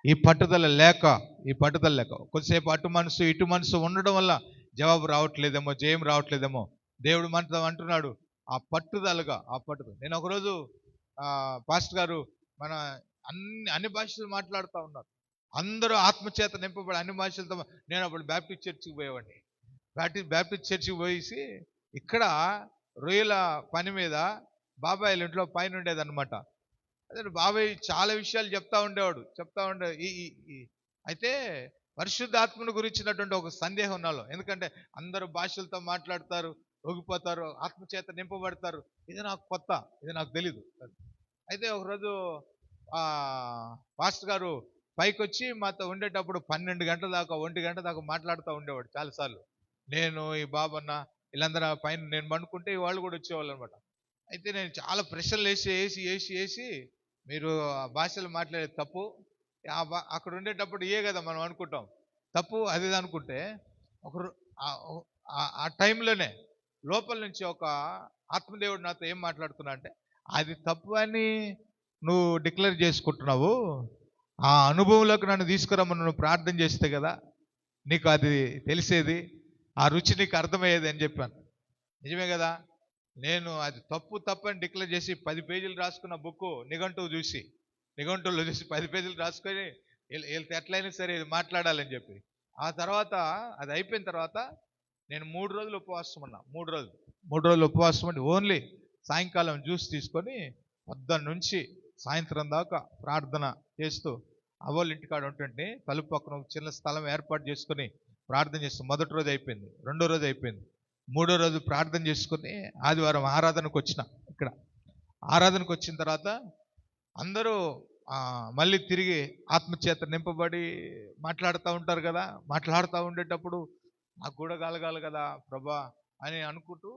ఈ పట్టుదల లేక కొద్దిసేపు అటు మనసు ఇటు మనసు ఉండడం వల్ల జవాబు రావట్లేదేమో, జయం రావట్లేదేమో. దేవుడు మనతో అంటున్నాడు, ఆ పట్టుదల. నేను ఒకరోజు పాస్టర్ గారు మన అన్ని భాషలు మాట్లాడుతూ ఉన్నారు. అందరూ ఆత్మచేత నింపబడి అన్ని భాషలతో. నేను అప్పుడు బ్యాప్టిస్ట్ చర్చికి పోయేవాడిని. బ్యాప్టిస్ట్ చర్చికి పోయేసి ఇక్కడ రొయ్యల పని మీద బాబాయ్ ఇంట్లో పైన ఉండేది అనమాట. అదే బాబాయ్ చాలా విషయాలు చెప్తా ఉండే. అయితే పరిశుద్ధాత్మను గురించినటువంటి ఒక సందేహం నాలో. ఎందుకంటే అందరూ భాషలతో మాట్లాడతారు, ఊగిపోతారు, ఆత్మచేత నింపబడతారు. ఇది నాకు కొత్త, ఇది నాకు తెలీదు. అయితే ఒకరోజు పాస్టర్ గారు పైకి వచ్చి మాతో ఉండేటప్పుడు 12 గంటల దాకా 1 గంట దాకా మాట్లాడుతూ ఉండేవాడు చాలాసార్లు. నేను, ఈ బాబన్న, వీళ్ళందరూ పైన నేను పండుకుంటే వాళ్ళు కూడా వచ్చేవాళ్ళు అనమాట. అయితే నేను చాలా ప్రెషర్లు వేసి మీరు భాషలు మాట్లాడేది తప్పు, అక్కడ ఉండేటప్పుడు కదా మనం అనుకుంటాం తప్పు, అది అనుకుంటే ఒకరు ఆ టైంలోనే లోపల నుంచి ఒక ఆత్మదేవుడు నాతో ఏం మాట్లాడుతున్నా అంటే, అది తప్పు అని నువ్వు డిక్లేర్ చేసుకుంటున్నావు, ఆ అనుభవంలోకి నన్ను తీసుకురమ్మని నువ్వు ప్రార్థన చేస్తే కదా నీకు అది తెలిసేది, ఆ రుచి నీకు అర్థమయ్యేది అని చెప్పాను. నిజమే కదా. నేను అది తప్పు అని డిక్లేర్ చేసి 10 పేజీలు రాసుకున్న బుక్ నిఘంటువులో చూసి 10 పేజీలు రాసుకొని వీళ్ళతో ఎట్లయినా సరే ఇది మాట్లాడాలని చెప్పి, ఆ తర్వాత అది అయిపోయిన తర్వాత నేను 3 రోజులు ఉపవాసం ఉన్నా. 3 రోజులు ఉపవాసం ఉండి ఓన్లీ సాయంకాలం జ్యూస్ తీసుకొని పొద్దున్న నుంచి సాయంత్రం దాకా ప్రార్థన చేస్తూ అవ్వోళ్ళ ఇంటికాడ ఉంటుంటే తలుపు పక్కన ఒక చిన్న స్థలం ఏర్పాటు చేసుకుని ప్రార్థన చేస్తూ మొదటి రోజు అయిపోయింది, 2వ రోజు అయిపోయింది, 3వ రోజు ప్రార్థన చేసుకుని ఆదివారం ఆరాధనకు వచ్చిన. ఇక్కడ ఆరాధనకు వచ్చిన తర్వాత అందరూ మళ్ళీ తిరిగి ఆత్మచేత నింపబడి మాట్లాడుతూ ఉంటారు కదా. మాట్లాడుతూ ఉండేటప్పుడు నాకు కూడా కలగాలి కదా ప్రభా అని అనుకుంటూ,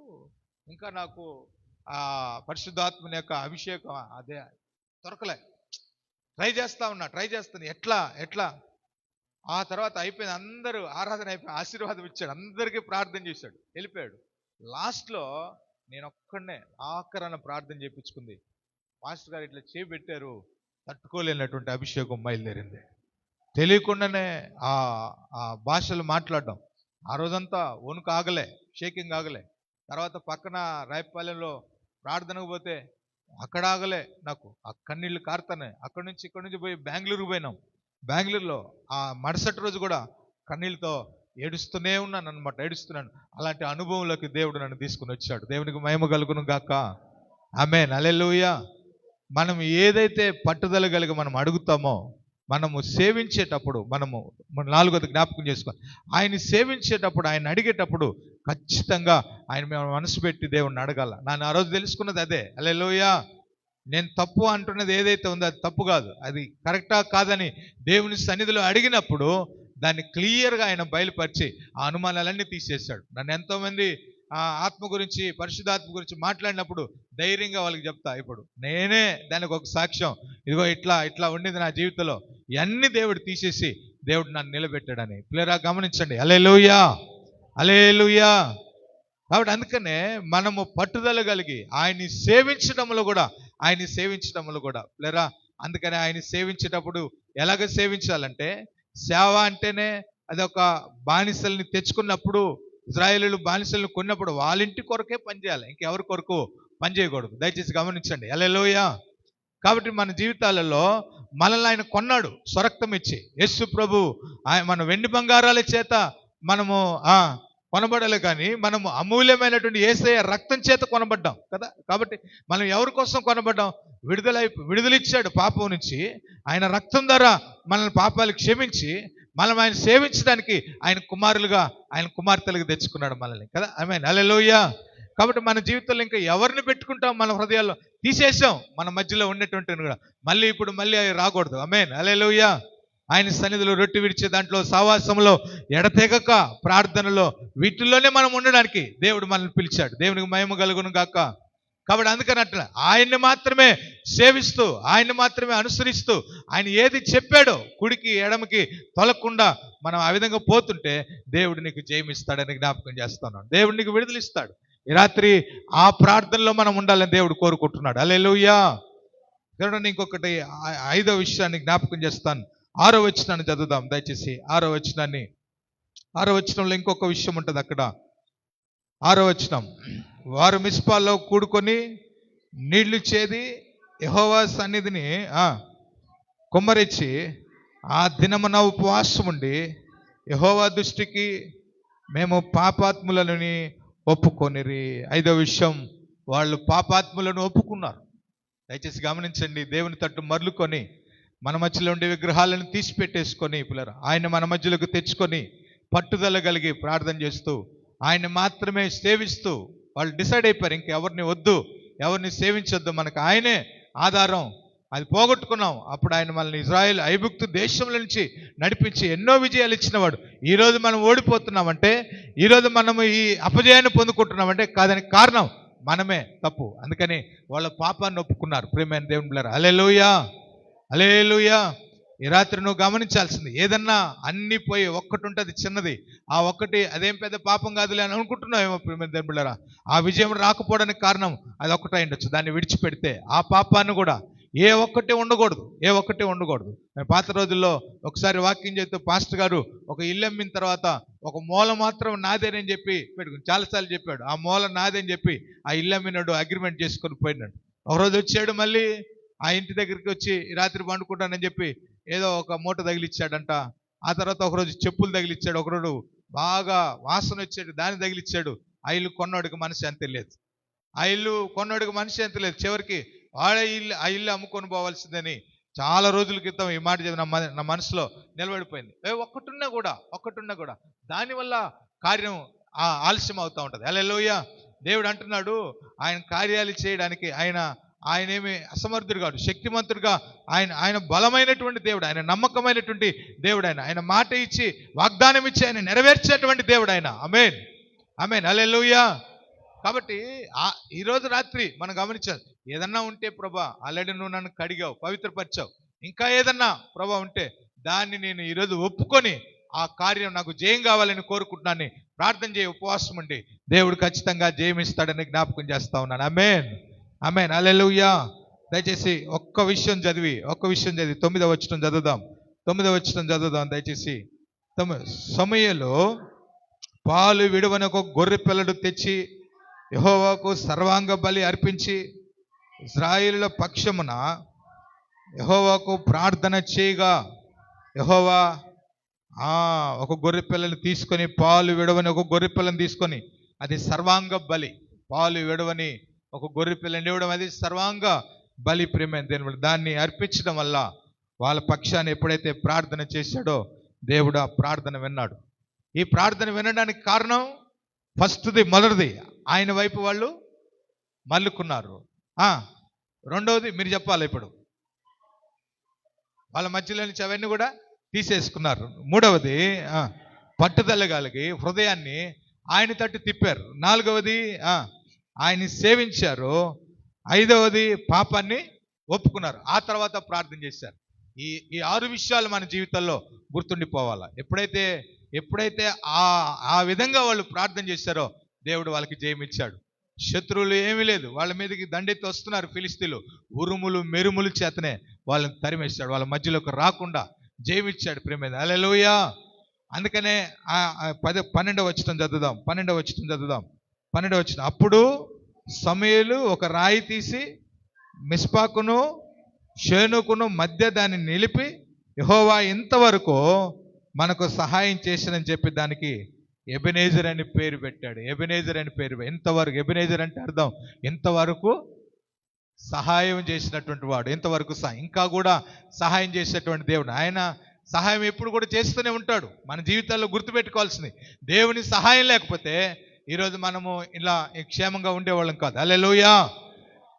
ఇంకా నాకు ఆ పరిశుద్ధాత్మని యొక్క అభిషేకం అదే దొరకలే. ట్రై చేస్తాను ఎట్లా. ఆ తర్వాత అయిపోయింది, అందరూ ఆరాధన అయిపోయి ఆశీర్వాదం ఇచ్చాడు, అందరికీ ప్రార్థన చేశాడు, వెళ్ళిపోయాడు. లాస్ట్లో నేను ఒక్కడనే ఆఖరణ ప్రార్థన చేయించుకుంది. మాస్టర్ గారు ఇట్లా చేపెట్టారు, తట్టుకోలేనటువంటి అభిషేకం బయలుదేరింది. తెలియకుండానే ఆ భాషలు మాట్లాడడం. ఆ రోజంతా వణుకు ఆగలే, షేకింగ్ ఆగలే. తర్వాత పక్కన రాయపాలెంలో ప్రార్థనకు పోతే అక్కడ ఆగలే, నాకు ఆ కన్నీళ్ళు కారుతానే. అక్కడి నుంచి పోయి బెంగళూరుకు పోయినాం. బెంగళూరులో ఆ మరుసటి రోజు కూడా కన్నీళ్ళతో ఏడుస్తూనే ఉన్నాను అనమాట, ఏడుస్తున్నాను. అలాంటి అనుభవంలోకి దేవుడు నన్ను తీసుకుని వచ్చాడు. దేవునికి మహిమ కలుగును గాక. ఆమేన్, హల్లెలూయా. మనం ఏదైతే పట్టుదల కలిగి మనం అడుగుతామో, మనము సేవించేటప్పుడు, మనము 4వది జ్ఞాపకం చేసుకోవాలి, ఆయన సేవించేటప్పుడు, ఆయన అడిగేటప్పుడు ఖచ్చితంగా ఆయన మేము మనసు పెట్టి దేవుడిని అడగాల. నేను ఆ రోజు తెలుసుకున్నది అదే. హల్లెలూయా. నేను తప్పు అంటున్నది ఏదైతే ఉందో అది తప్పు కాదు, అది కరెక్టా కాదని దేవుని సన్నిధిలో అడిగినప్పుడు దాన్ని క్లియర్గా ఆయన బయలుపరిచి ఆ అనుమానాలన్నీ తీసేశాడు. నన్ను ఎంతోమంది ఆత్మ గురించి, పరిశుద్ధాత్మ గురించి మాట్లాడినప్పుడు ధైర్యంగా వాళ్ళకి చెప్తా. ఇప్పుడు నేనే దానికి ఒక సాక్ష్యం. ఇదిగో ఇట్లా ఉండింది నా జీవితంలో, ఇవన్నీ దేవుడు తీసేసి దేవుడు నన్ను నిలబెట్టాడని. క్లియర్గా గమనించండి. హల్లెలూయా, హల్లెలూయా. కాబట్టి అందుకనే మనము పట్టుదల కలిగి ఆయన్ని సేవించడంలో కూడా లేరా, అందుకని ఆయన సేవించేటప్పుడు ఎలాగ సేవించాలంటే, సేవ అంటేనే అదొక బానిసల్ని తెచ్చుకున్నప్పుడు, ఇజ్రాయేలీలు బానిసల్ని కొన్నప్పుడు వాళ్ళ ఇంటి కొరకే పనిచేయాలి, ఇంకెవరి కొరకు పని చేయకూడదు. దయచేసి గమనించండి. హల్లెలూయా. కాబట్టి మన జీవితాలలో మనల్ని ఆయన కొన్నాడు స్వరక్తం ఇచ్చి. యేసు ప్రభు మన వెండి బంగారాల చేత మనము కొనబడాలి, కానీ మనము అమూల్యమైనటువంటి యేసయ్య రక్తం చేత కొనబడ్డాం కదా. కాబట్టి మనం ఎవరి కోసం కొనబడ్డాం? విడుదలిచ్చాడు పాపం నుంచి. ఆయన రక్తం ద్వారా మనల్ని పాపాలు క్షమించి మనం ఆయన సేవించడానికి ఆయన కుమారులుగా, ఆయన కుమార్తెలుగా తెచ్చుకున్నాడు మనల్ని కదా. ఆమేన్. హల్లెలూయా. కాబట్టి మన జీవితంలో ఇంకా ఎవరిని పెట్టుకుంటాం? మన హృదయాల్లో తీసేసాం, మన మధ్యలో ఉన్నటువంటి కూడా మళ్ళీ అవి రాకూడదు. ఆమేన్. హల్లెలూయా. ఆయన సన్నిధిలో రొట్టె విడిచే దాంట్లో, సహవాసంలో, ఎడతెగక ప్రార్థనలో, వీటిల్లోనే మనం ఉండడానికి దేవుడు మనల్ని పిలిచాడు. దేవునికి మహిమ కలుగును గాక. కాబట్టి అందుకని అట్లా ఆయన్ని మాత్రమే సేవిస్తూ, ఆయన్ని మాత్రమే అనుసరిస్తూ, ఆయన ఏది చెప్పాడో కుడికి ఎడమకి తొలగకుండా మనం ఆ విధంగా పోతుంటే దేవుడు నీకు జయమిస్తాడని జ్ఞాపకం చేస్తున్నాడు. దేవుడు నీకు విడుదలిస్తాడు. ఈ రాత్రి ఆ ప్రార్థనలో మనం ఉండాలని దేవుడు కోరుకుంటున్నాడు. హల్లెలూయా. చూడండి, ఇంకొకటి 5వ విషయాన్ని జ్ఞాపకం చేస్తాను. 6వ వచనాన్ని చదువుదాం దయచేసి. 6వ వచనంలో ఇంకొక విషయం ఉంటుంది అక్కడ. 6వ వచనం, వారు మిస్పాల్లో కూడుకొని నీళ్లు చేది యెహోవా సన్నిధిని కుమ్మరించి ఆ దినమున ఉపవాసం ఉండి యెహోవా దృష్టికి మేము పాపాత్ములని ఒప్పుకొనిరి. 5వ విషయం, వాళ్ళు పాపాత్ములను ఒప్పుకున్నారు. దయచేసి గమనించండి. దేవుని తట్టు మరలుకొని మన మధ్యలో ఉండే విగ్రహాలను తీసిపెట్టేసుకొని పిల్లలు ఆయన మన మధ్యలోకి తెచ్చుకొని పట్టుదల కలిగి ప్రార్థన చేస్తూ ఆయన్ని మాత్రమే సేవిస్తూ వాళ్ళు డిసైడ్ అయిపోయారు, ఇంకెవరిని వద్దు, ఎవరిని సేవించొద్దు, మనకు ఆయనే ఆధారం. అది పోగొట్టుకున్నాం. అప్పుడు ఆయన మనల్ని ఇజ్రాయెల్ ఐగుప్తు దేశంలో నుంచి నడిపించి ఎన్నో విజయాలు ఇచ్చినవాడు. ఈరోజు మనం ఓడిపోతున్నామంటే, ఈరోజు మనము ఈ అపజయాన్ని పొందుకుంటున్నామంటే కాదానికి కారణం మనమే, తప్పు. అందుకని వాళ్ళ పాపాన్ని ఒప్పుకున్నారు. ప్రియమైన దేవుని బిడ్డలారా, హల్లెలూయా, హల్లెలూయా. ఈ రాత్రి నువ్వు గమనించాల్సింది, ఏదన్నా అన్ని పోయి ఒక్కటి ఉంటుంది చిన్నది, ఆ ఒక్కటి అదేం పెద్ద పాపం కాదులే అని అనుకుంటున్నావేమో. ప్రియమైన దేవుని బిడ్డలారా, ఆ విజయం రాకపోవడానికి కారణం అది ఒక్కటే ఉండొచ్చు. దాన్ని విడిచిపెడితే ఆ పాపాన్ని కూడా ఏ ఒక్కటి ఉండకూడదు. పాత రోజుల్లో ఒకసారి వాక్యం చేస్తూ పాస్టర్ గారు ఒక ఇల్లు అమ్మిన తర్వాత ఒక మూల మాత్రం నాదేనని చెప్పి పెట్టుకుని చాలాసార్లు చెప్పాడు. ఆ మూల నాదని చెప్పి ఆ ఇల్లు అమ్మినాడు అగ్రిమెంట్ చేసుకొని పోయినాడు. ఒకరోజు వచ్చాడు, మళ్ళీ ఆ ఇంటి దగ్గరికి వచ్చి రాత్రి పండుకుంటానని చెప్పి ఏదో ఒక మూట తగిలిచ్చాడంట. ఆ తర్వాత ఒకరోజు చెప్పులు తగిలిచ్చాడు, ఒకరోజు బాగా వాసన వచ్చాడు, దాన్ని తగిలిచ్చాడు. ఆ ఇల్లు కొన్నోడికి మనసు ఎంత లేదు, చివరికి వాడే ఆ ఇల్లు అమ్ముకొని పోవాల్సిందని చాలా రోజుల క్రితం ఈ మాట నా మనసులో నిలబడిపోయింది. ఒక్కటున్నా కూడా దానివల్ల కార్యం ఆలస్యం అవుతూ ఉంటుంది. హల్లెలూయా. దేవుడు అంటున్నాడు, ఆయన కార్యాలు చేయడానికి ఆయనేమి అసమర్థుడు కాదు, శక్తిమంతుడుగా ఆయన బలమైనటువంటి దేవుడు, ఆయన నమ్మకమైనటువంటి దేవుడు, ఆయన మాట ఇచ్చి వాగ్దానం ఇచ్చి ఆయన నెరవేర్చేటువంటి దేవుడు ఆయన. ఆమేన్, ఆమేన్, హల్లెలూయా. కాబట్టి ఈరోజు రాత్రి మనం గమనించాలి, ఏదన్నా ఉంటే ప్రభా ఆల్రెడీ నువ్వు నన్ను కడిగావు, పవిత్రపరిచావు, ఇంకా ఏదన్నా ప్రభా ఉంటే దాన్ని నేను ఈరోజు ఒప్పుకొని ఆ కార్యం నాకు జయం కావాలని కోరుకుంటున్నాను. ప్రార్థన చేయి, ఉపవాసం ఉండి దేవుడు ఖచ్చితంగా జయమిస్తాడని జ్ఞాపకం చేస్తా ఉన్నాను. ఆమేన్, ఆమేన్, హల్లెలూయా. దయచేసి ఒక్క విషయం చదివి 9వ వచనం చదువుదాం దయచేసి. సమూయేలు పాలు విడువని ఒక గొర్రె పిల్లడు తెచ్చి యెహోవాకు సర్వాంగ బలి అర్పించి ఇశ్రాయేలుల పక్షమున యెహోవాకు ప్రార్థన చేయగా, యెహోవా ఒక గొర్రె పిల్లని తీసుకొని, పాలు విడవని ఒక గొర్రె పిల్లని తీసుకొని, అది సర్వాంగ బలి. పాలు విడవని ఒక గొర్రె పిల్లని ఇవ్వడం అది సర్వాంగ బలి. ప్రియమైన దేవుడు, దాన్ని అర్పించడం వల్ల వాళ్ళ పక్షాన్ని ఎప్పుడైతే ప్రార్థన చేశాడో దేవుడు ఆ ప్రార్థన విన్నాడు. ఈ ప్రార్థన వినడానికి కారణం మొదటిది ఆయన వైపు వాళ్ళు మళ్ళుకున్నారు. రెండవది మీరు చెప్పాలి, ఇప్పుడు వాళ్ళ మధ్యలో నుంచి అవన్నీ కూడా తీసేసుకున్నారు. మూడవది పట్టుదల కలిగి హృదయాన్ని ఆయన తట్టు తిప్పారు. నాలుగవది ఆయన్ని సేవించారు. 5వది పాపాన్ని ఒప్పుకున్నారు. ఆ తర్వాత ప్రార్థన చేశారు. ఈ 6 విషయాలు మన జీవితంలో గుర్తుండిపోవాలా. ఎప్పుడైతే ఆ విధంగా వాళ్ళు ప్రార్థన చేశారో దేవుడు వాళ్ళకి జయమిచ్చాడు. శత్రువులు ఏమీ లేదు, వాళ్ళ మీదకి దండెత్తి వస్తున్నారు ఫిలిస్తీన్లు, ఉరుములు మెరుములు చేతనే వాళ్ళని తరిమేశాడు, వాళ్ళ మధ్యలోకి రాకుండా జయమిచ్చాడు. ప్రేమ హల్లెలూయా. అందుకనే 12వ వచనం చదువుదాం. 12వ వచనం. అప్పుడు సమూయేలు ఒక రాయి తీసి మిస్పాకును షేనుకును మధ్య దాన్ని నిలిపి, యెహోవా ఇంతవరకు మనకు సహాయం చేసినని చెప్పి దానికి ఎబెనేజర్ అని పేరు పెట్టాడు. ఎబెనేజర్ అని పేరు. ఇంతవరకు, ఎబెనేజర్ అంటే అర్థం ఇంతవరకు సహాయం చేసినటువంటి వాడు, ఇంతవరకు ఇంకా కూడా సహాయం చేసేటువంటి దేవుడు. ఆయన సహాయం ఎప్పుడు కూడా చేస్తూనే ఉంటాడు. మన జీవితాల్లో గుర్తుపెట్టుకోవాల్సింది, దేవుని సహాయం లేకపోతే ఈరోజు మనము ఇలా క్షేమంగా ఉండేవాళ్ళం కాదు. హల్లెలూయా.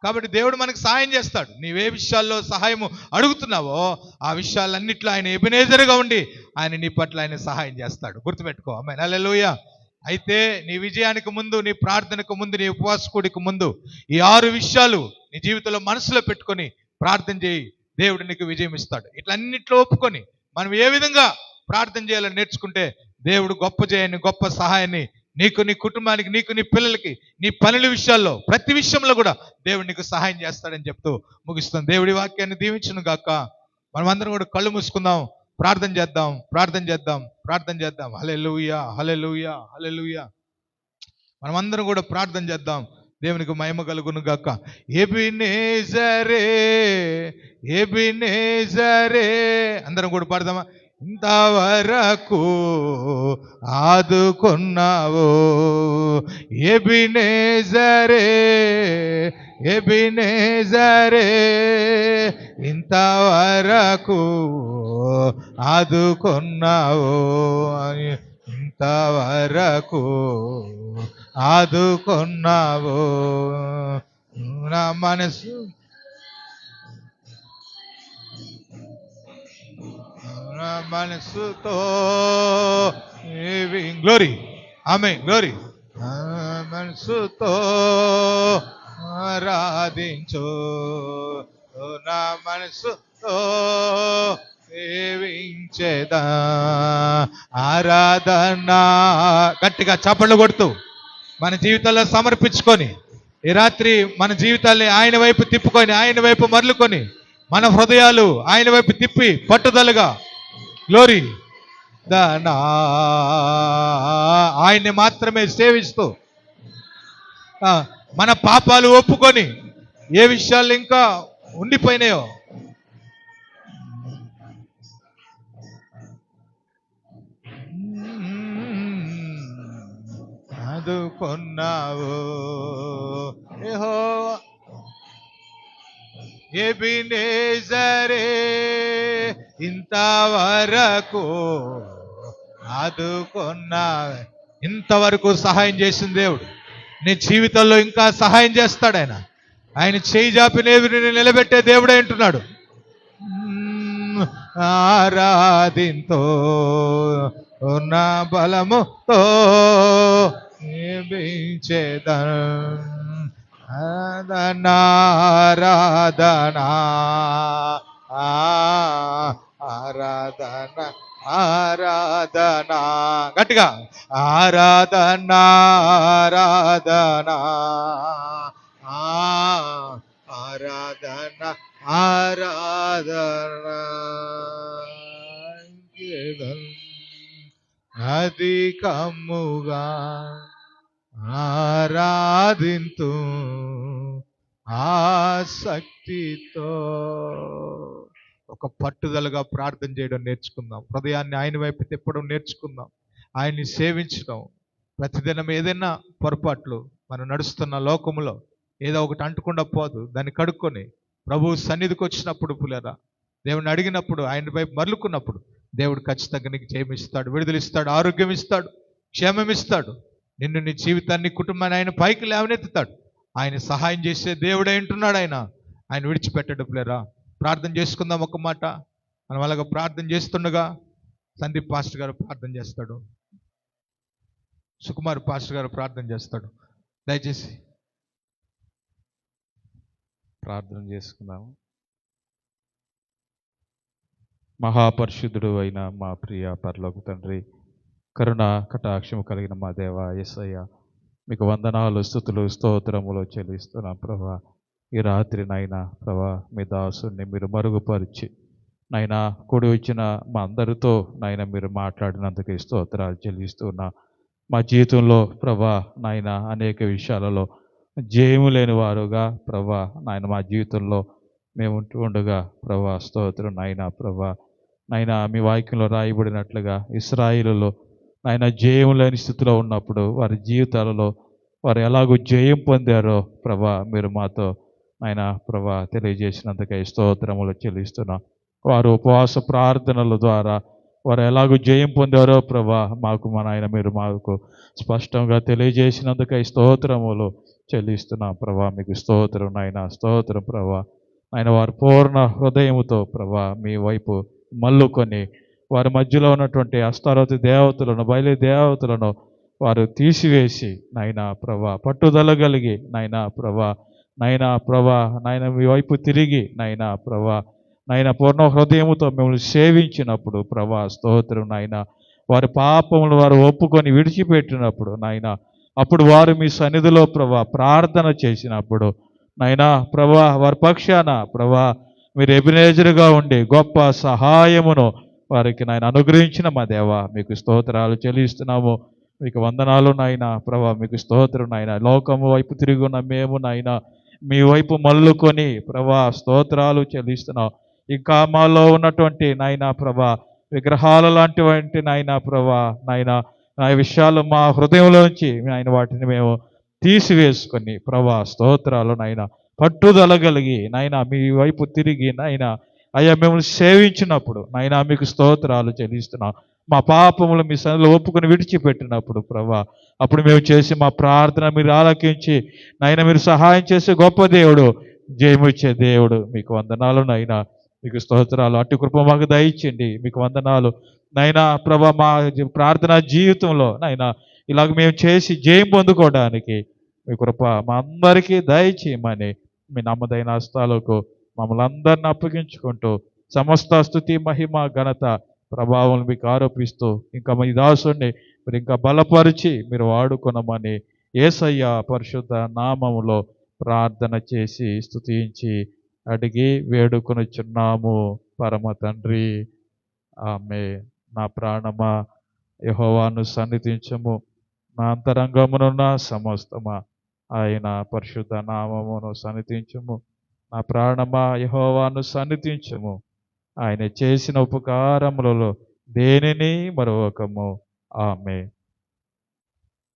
కాబట్టి దేవుడు మనకు సహాయం చేస్తాడు. నీవే విషయాల్లో సహాయము అడుగుతున్నావో ఆ విషయాలన్నిట్లో ఆయన ఎబెనేజర్గా ఉండి ఆయన నీ పట్ల ఆయన సహాయం చేస్తాడు. గుర్తుపెట్టుకో. ఆమేన్. హల్లెలూయా. అయితే నీ విజయానికి ముందు, నీ ప్రార్థనకు ముందు, నీ ఉపవాసకుడికి ముందు ఈ 6 విషయాలు నీ జీవితంలో మనసులో పెట్టుకొని ప్రార్థన చేయి. దేవుడు నీకు విజయం ఇస్తాడు. ఇట్లన్నిట్లో ఒప్పుకొని మనం ఏ విధంగా ప్రార్థన చేయాలని నేర్చుకుంటే దేవుడు గొప్ప జయాన్ని, గొప్ప సహాయాన్ని నీకు, నీ కుటుంబానికి, నీకు, నీ పిల్లలకి, నీ పనుల విషయాల్లో, ప్రతి విషయంలో కూడా దేవుడు నీకు సహాయం చేస్తాడని చెప్తూ ముగిస్తాం. దేవుడి వాక్యాన్ని దీవించును గాక. మనమందరం కూడా కళ్ళు మూసుకుందాం, ప్రార్థన చేద్దాం. హల్లెలూయా, హల్లెలూయా, హల్లెలూయా. మనమందరం కూడా ప్రార్థన చేద్దాం. దేవునికి మహిమ కలుగును గాక. ఎబెనేజరే, ఎబెనేజరే, అందరం కూడా పాడదామా? ఇంతవరకు ఆదుకున్నావు ఎబెనేజరే, ఎబెనేజరే, ఇంతవరకు ఆదుకున్నావు, ఇంతవరకు ఆదుకున్నావు. నా మనసు, నా మనసుతో గ్లోరీ, ఆమేన్, గ్లోరీ. నా మనసుతో ఆరాధించు, నా మనసుతో సేవించేదా. ఆరాధన గట్టిగా చప్పట్లు కొడుతూ మన జీవితాల్లో సమర్పించుకొని ఈ రాత్రి మన జీవితాల్ని ఆయన వైపు తిప్పుకొని, ఆయన వైపు మరలుకొని, మన హృదయాలు ఆయన వైపు తిప్పి పట్టుదలగా గ్లోరీ దానా ఆయన్ని మాత్రమే సేవిస్తూ మన పాపాలు ఒప్పుకొని ఏ విషయాలు ఇంకా ఉండిపోయినాయో ఆదుకున్నావు యెహోవా. ఎబెనేజరే, ఇంతవరకు ఆదుకున్నావు. ఇంతవరకు సహాయం చేసిన దేవుడు నీ జీవితంలో ఇంకా సహాయం చేస్తాడు. ఆయన చేయి జాపి నిలబెట్టే దేవుడే అంటున్నాడు. ఆరాధింతో నా బలముతో ఆరాధన, ఆరాధన, ఆరాధన, గట్టిగా ఆరాధన, ఆరాధన, ఆరాధన, ఆరాధన అధికముగా ఆరాధింతు ఆసక్తితో. ఒక పట్టుదలగా ప్రార్థన చేయడం నేర్చుకుందాం. హృదయాన్ని ఆయన వైపు తిప్పడం నేర్చుకుందాం. ఆయన్ని సేవించడం. ప్రతిదినం ఏదైనా పొరపాట్లు మనం నడుస్తున్న లోకములో ఏదో ఒకటి అంటకుండా పోదు, దాన్ని కడుక్కొని ప్రభువు సన్నిధికి వచ్చినప్పుడు, పులేరా దేవుని అడిగినప్పుడు, ఆయన వైపు మరలుకున్నప్పుడు దేవుడు ఖచ్చితంగా నీకు జయమిస్తాడు, విడుదలిస్తాడు, ఆరోగ్యం ఇస్తాడు, క్షేమం ఇస్తాడు. నిన్ను, నీ జీవితాన్ని, కుటుంబాన్ని ఆయన పైకి లేవనెత్తుతాడు. ఆయన సహాయం చేసే దేవుడే అంటున్నాడు. ఆయన విడిచిపెట్టాడు. పులేరా ప్రార్థన చేసుకుందాం. ఒక మాట మనం అలాగా ప్రార్థన చేస్తుండగా సందీప్ పాస్టర్ గారు ప్రార్థన చేస్తాడు, సుకుమార్ పాస్టర్ గారు ప్రార్థన చేస్తాడు. దయచేసి ప్రార్థన చేసుకుందాము. మహాపరిశుద్ధుడు అయిన మా ప్రియ పరలోక తండ్రి, కరుణ కటాక్షము కలిగిన మా దేవ యేసయ్య, మీకు వందనాలు, స్తుతులు, స్తోత్రములు చెల్లిస్తున్నాం ప్రభా. ఈ రాత్రి నైనా ప్రభా మీ దాసుని మీరు మరుగుపరిచి నైనా కూడి వచ్చిన మా అందరితో నాయన మీరు మాట్లాడినందుకు స్తోత్రాలు చెల్లిస్తున్నా. మా జీవితంలో ప్రభా నాయన అనేక విషయాలలో జయము లేని వారుగా ప్రభా నాయన మా జీవితంలో మేము ఉంటూ ఉండగా ప్రభా స్తోత్రం నాయన ప్రభా నాయన మీ వాక్యంలో రాయబడినట్లుగా ఇశ్రాయేలులో నాయన జయం లేని స్థితిలో ఉన్నప్పుడు వారి జీవితాలలో వారు ఎలాగో జయం పొందారో ప్రభా మీరు మాతో ఆయన ప్రభా తెలియజేసినందుకై స్తోత్రములు చెల్లిస్తున్నాం. వారు ఉపవాస ప్రార్థనల ద్వారా వారు ఎలాగో జయం పొందారో ప్రభా మాకు మా నాయన మీరు మాకు స్పష్టంగా తెలియజేసినందుకై స్తోత్రములు చెల్లిస్తున్నాం ప్రభా. మీకు స్తోత్రం నాయన, స్తోత్రం ప్రభా. ఆయన వారు పూర్ణ హృదయముతో ప్రభా మీ వైపు మల్లుకొని వారి మధ్యలో ఉన్నటువంటి అష్టారోతి దేవతలను బయలు దేవతలను వారు తీసివేసి నాయన ప్రభా పట్టుదల కలిగి నాయన ప్రభా నాయన మీ వైపు తిరిగి నాయన ప్రభా నాయన పూర్ణ హృదయముతో మిమ్మల్ని సేవించినప్పుడు ప్రభా స్తోత్రం నాయన వారి పాపములు వారు ఒప్పుకొని విడిచిపెట్టినప్పుడు నాయన అప్పుడు వారు మీ సన్నిధిలో ప్రభా ప్రార్థన చేసినప్పుడు నాయనా ప్రభా వారి పక్షాన ప్రభా మీరు ఎబినేజరుగా ఉండి గొప్ప సహాయమును వారికి నాయన అనుగ్రహించిన మా దేవా మీకు స్తోత్రాలు చెల్లిస్తున్నాము. మీకు వందనాలు నాయన ప్రభా. మీకు స్తోత్రం నాయన. లోకము వైపు తిరిగి ఉన్న మేము నాయన మీ వైపు మల్లుకొని ప్రభా స్తోత్రాలు చెల్లిస్తున్నాం. ఇంకా మాలో ఉన్నటువంటి నాయన ప్రభా విగ్రహాల లాంటివంటి నాయన ప్రభా నాయన ఆ విషయాలు మా హృదయంలోంచి నాయన వాటిని మేము తీసివేసుకొని ప్రభా స్తోత్రాలు నాయన పట్టుదల కలిగి నాయన మీ వైపు తిరిగి నాయన అయ్యా మిమ్మల్ని సేవించినప్పుడు నాయన మీకు స్తోత్రాలు చెల్లిస్తున్నాం. మా పాపములు మీ సన్నిధిలో ఒప్పుకొని విడిచిపెట్టినప్పుడు ప్రభా అప్పుడు మేము చేసి మా ప్రార్థన మీరు ఆలకించి నాయన మీరు సహాయం చేసే గొప్ప దేవుడు, జయమిచ్చే దేవుడు. మీకు వందనాలు నాయన. మీకు స్తోత్రాలు. అటు కృప మాకు దయచేయండి. మీకు వందనాలు నాయన ప్రభా. మా ప్రార్థనా జీవితంలో నాయన ఇలాగ మేము చేసి జయం పొందుకోవడానికి మీ కృప మా అందరికీ దయచేయమని మీ నమ్మదైన హస్తాలకు మమ్మల్ని అందరిని అప్పగించుకుంటూ సమస్త స్తుతి మహిమ ఘనత ప్రభావం మీకు ఆరోపిస్తూ ఇంకా మీ దాసుని మీరు ఇంకా బలపరిచి మీరు వాడుకొనమని యేసయ్య పరిశుద్ధ నామములో ప్రార్థన చేసి స్తుతించి అడిగి వేడుకొనుచున్నాము పరమ తండ్రి. ఆమేన్. నా ప్రాణమా యెహోవాను సన్నిధించుము, నా అంతరంగమునున్న సమస్తమా ఆయన పరిశుద్ధ నామమును సన్నిధించుము. నా ప్రాణమా యెహోవాను సన్నిధించుము, ఆయన చేసిన ఉపకారములలో దేనిని మరొకము. ఆమేన్.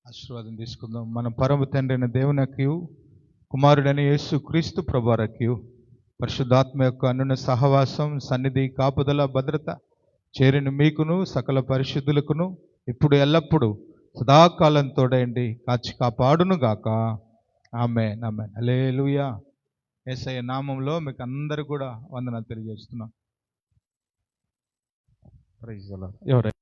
ఆశీర్వాదం తీసుకుందాం. మన పరమ తండ్రి అయిన దేవునికి, కుమారుడైన యేసు క్రీస్తు ప్రభువారికి, పరిశుద్ధాత్మ యొక్క అన్యోన్య సహవాసం, సన్నిధి, కాపుదల, భద్రత చేరిన మీకును సకల పరిశుద్ధులకును ఇప్పుడు ఎల్లప్పుడూ సదాకాలం తోడయండి కాచి కాపాడును గాక. ఆమేన్. ఆమేన్. హల్లెలూయా. యేసయ్య నామంలో మీకు అందరూ కూడా వందనాలు తెలియజేస్తున్నాం. Praise the lord. ఎవరైనా